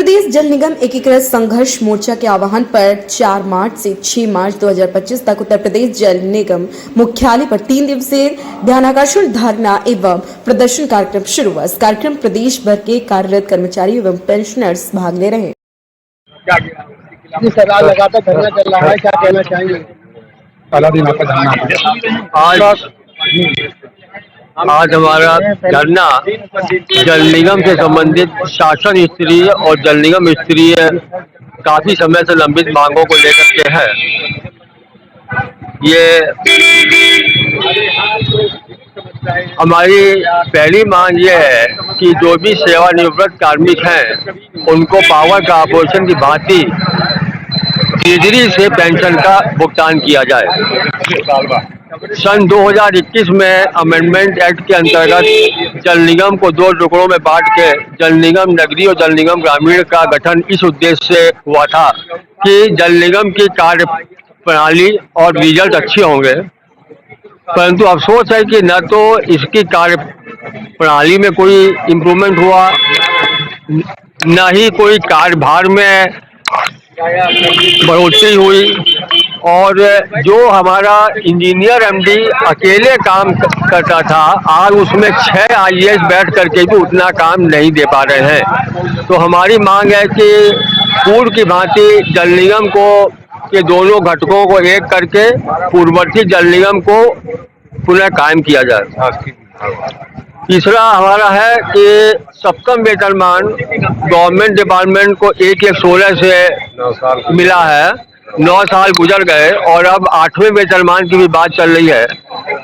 प्रदेश जल निगम एकीकृत संघर्ष मोर्चा के आह्वान पर 4 मार्च से 6 मार्च 2025 तक उत्तर प्रदेश जल निगम मुख्यालय पर 3 दिवसीय ध्यानाकर्षण धरना एवं प्रदर्शन कार्यक्रम शुरू हुआ। इस कार्यक्रम प्रदेश भर के कार्यरत कर्मचारी एवं पेंशनर्स भाग ले रहे हैं। जी सर, आज लगातार धरना चल रहा है, क्या कहना चाहेंगे? पहला दिन आपका धरना आज हमारा धरना जल निगम से संबंधित शासन स्तरीय और जल निगम स्तरीय काफी समय से लंबित मांगों को लेकर के है। ये हमारी पहली मांग ये है कि जो भी सेवानिवृत्त कार्मिक हैं उनको पावर कॉर्पोरेशन की भांति ट्रेजरी से पेंशन का भुगतान किया जाए। सन 2021 में अमेंडमेंट एक्ट के अंतर्गत जल निगम को 2 टुकड़ों में बांट के जल निगम नगरीय और जल निगम ग्रामीण का गठन इस उद्देश्य से हुआ था कि जल निगम की कार्य प्रणाली और रिजल्ट अच्छे होंगे, परंतु अफसोस है कि न तो इसकी कार्य प्रणाली में कोई इम्प्रूवमेंट हुआ, न ही कोई कार्यभार में बढ़ोतरी हुई, और जो हमारा इंजीनियर एमडी अकेले काम करता था आज उसमें 6 आईएएस बैठ करके भी उतना काम नहीं दे पा रहे हैं। तो हमारी मांग है कि पूर्व की भांति जल निगम को के दोनों घटकों को एक करके पूर्ववर्ती जल निगम को पुनः कायम किया जाए। तीसरा हमारा है कि सबकम वेतनमान गवर्नमेंट डिपार्टमेंट को 1/1/16 से मिला है। 9 साल गुजर गए और अब 8वें वेतनमान की भी बात चल रही है,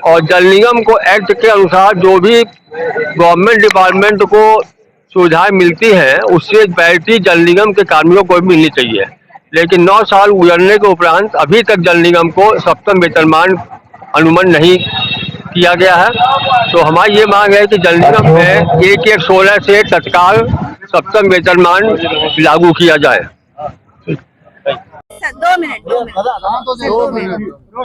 और जल निगम को एक्ट के अनुसार जो भी गवर्नमेंट डिपार्टमेंट को सुविधाएं मिलती हैं उससे पैरिटी जल निगम के कार्मिकों को भी मिलनी चाहिए, लेकिन 9 साल गुजरने के उपरांत अभी तक जल निगम को सबकम वेतनमान अनुमान नहीं किया गया है। तो हमारी ये मांग है कि जल निगम में 1/1/16 से तत्काल सबकम वेतनमान लागू किया जाए। Sir 2 minute.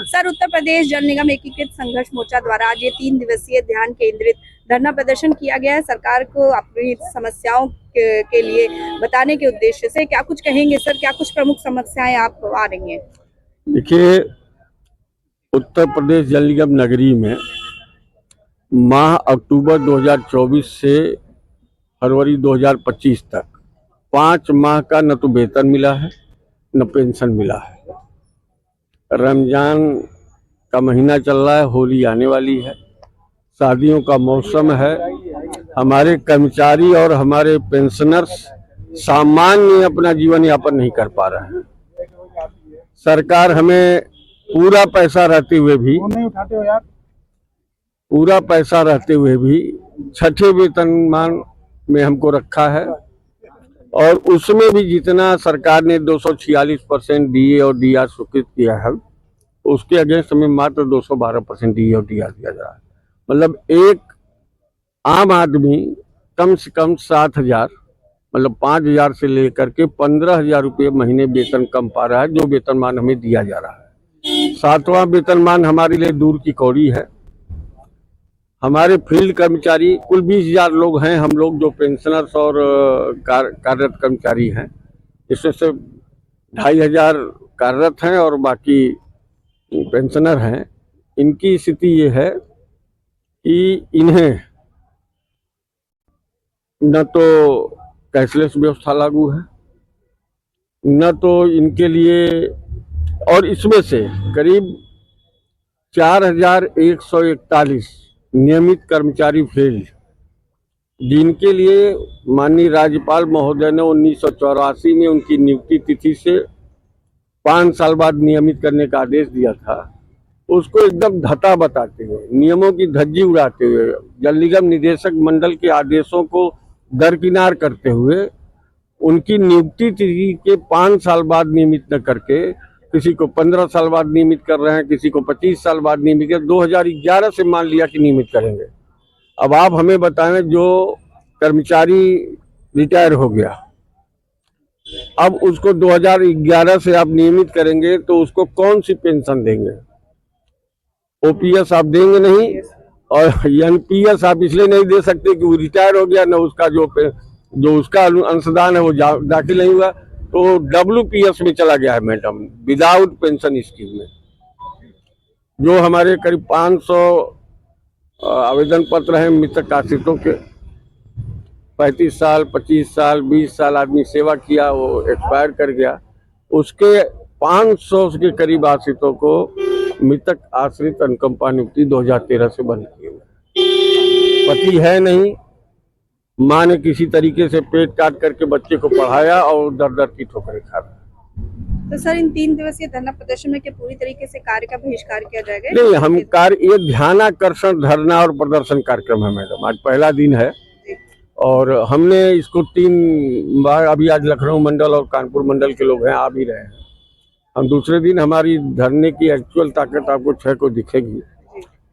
Sir, Uttar Pradesh जल निगम एकीकृत संघर्ष मोर्चा द्वारा आज ये 3 दिवसीय ध्यान केंद्रित धरना प्रदर्शन किया गया है। सरकार को अपनी समस्याओं के लिए बताने के उद्देश्य से क्या कुछ कहेंगे सर? क्या कुछ प्रमुख समस्याएं आप आ रही हैं? देखिए, उत्तर प्रदेश जल निगम नगरी में माह अक्टूबर 2024 से फरवरी 2025 तक 5 माह का न तो वेतन मिला है न पेंशन मिला है। रमजान का महीना चल रहा है, होली आने वाली है, शादियों का मौसम है। हमारे कर्मचारी और हमारे पेंशनर्स सामान्य अपना जीवन यापन नहीं कर पा रहे हैं। सरकार हमें पूरा पैसा रहते हुए भी 6ठे वेतनमान में हमको रखा है, और उसमें भी जितना सरकार ने 246% डीए और डीआर स्वीकृत किया है उसके अगेंस्ट हमें मात्र 212% डीए और डीआर दिया जा रहा है। मतलब एक आम आदमी कम से कम 7,000 मतलब 5,000 से लेकर के 15,000 रुपये महीने वेतन कम पा रहा है, जो वेतनमान हमें दिया जा रहा है। 7वां वेतनमान हमारे लिए दूर की कौड़ी है। हमारे फील्ड कर्मचारी कुल 20,000 लोग हैं, हम लोग जो पेंशनर्स और कार्यरत कर्मचारी हैं, इसमें से 2,500 कार्यरत हैं और बाकी पेंशनर हैं। इनकी स्थिति ये है कि इन्हें न तो कैशलेस व्यवस्था लागू है, न तो इनके लिए, और इसमें से करीब 4,141 नियमित कर्मचारी फील्ड जिनके लिए माननीय राज्यपाल महोदय ने 1984 में उनकी नियुक्ति तिथि से 5 साल बाद नियमित करने का आदेश दिया था, उसको एकदम धता बताते हुए, नियमों की धज्जी उड़ाते हुए, जल निगम निदेशक मंडल के आदेशों को दरकिनार करते हुए उनकी नियुक्ति तिथि के 5 साल बाद नियमित न करके किसी को 15 साल बाद नियमित कर रहे हैं, किसी को 25 साल बाद नियमित कर, 2011 से मान लिया कि नियमित करेंगे। अब आप हमें बताएं, जो कर्मचारी रिटायर हो गया, अब उसको 2011 से आप नियमित करेंगे तो उसको कौन सी पेंशन देंगे? ओपीएस आप देंगे नहीं, और एनपीएस आप इसलिए नहीं दे सकते कि वो रिटायर हो गया, न उसका जो जो उसका अंशदान है वो दाखिल नहीं हुआ, तो WPS में चला गया है मैडम, विदाउट पेंशन स्कीम में। जो हमारे करीब 500 आवेदन पत्र हैं मृतक आश्रितों के, 35 साल 25 साल 20 साल आदमी सेवा किया, वो एक्सपायर कर गया, उसके 500 के करीब आश्रितों को मृतक आश्रित अनुकंपा नियुक्ति 2013 से बंद किए हुए। पति है नहीं, माँ ने किसी तरीके से पेट काट करके बच्चे को पढ़ाया और दर दर की ठोकरें खा रहा। तो सर इन 3 दिवसीय धरना प्रदर्शन में क्या पूरी तरीके से कार्य का बहिष्कार किया जाएगा? नहीं, हम कार्य ये ध्यानाकर्षण धरना और प्रदर्शन कार्यक्रम है मैडम। आज पहला दिन है और हमने इसको 3 बार, अभी आज लखनऊ मंडल और कानपुर मंडल के लोग हैं, आ भी रहे हैं। हम दूसरे दिन हमारी धरने की एक्चुअल ताकत आपको 6 को दिखेगी।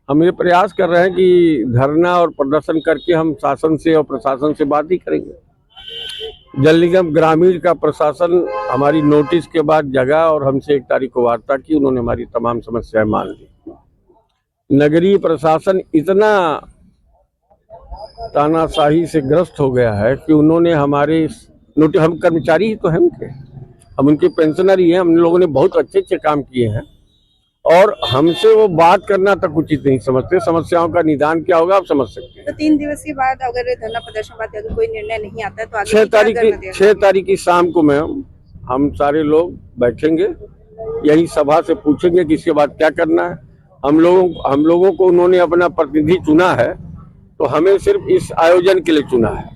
हम ये प्रयास कर रहे हैं कि धरना और प्रदर्शन करके हम शासन से और प्रशासन से बात ही करेंगे। जल निगम ग्रामीण का प्रशासन हमारी नोटिस के बाद जगा और हमसे 1 तारीख को वार्ता की, उन्होंने हमारी तमाम समस्याएं मान ली। नगरीय प्रशासन इतना तानाशाही से ग्रस्त हो गया है कि उन्होंने हमारे नोटिस, हम कर्मचारी ही तो हैं उनके, हम उनके पेंशनर ही हैं, हम लोगों ने बहुत अच्छे अच्छे काम किए हैं और हमसे वो बात करना तक उचित नहीं समझते। समस्याओं का निदान क्या होगा आप समझ सकते हैं। तो 3 दिवसीय बाद अगर धरना प्रदर्शन बाद अगर कोई निर्णय नहीं आता है तो आगे 6 तारीख की शाम को मैम हम सारे लोग बैठेंगे, यही सभा से पूछेंगे कि इसके बाद क्या करना है। हम लोगों को उन्होंने अपना प्रतिनिधि चुना है, तो हमें सिर्फ इस आयोजन के लिए चुना है।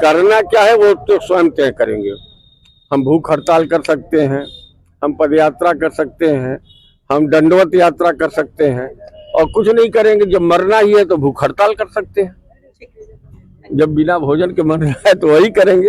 करना क्या है वो तो स्वयं तय करेंगे। हम भूख हड़ताल कर सकते हैं, हम पदयात्रा कर सकते हैं, हम दंडवत यात्रा कर सकते हैं और कुछ नहीं करेंगे। जब मरना ही है तो भूख हड़ताल कर सकते हैं, जब बिना भोजन के मरना है तो वही करेंगे।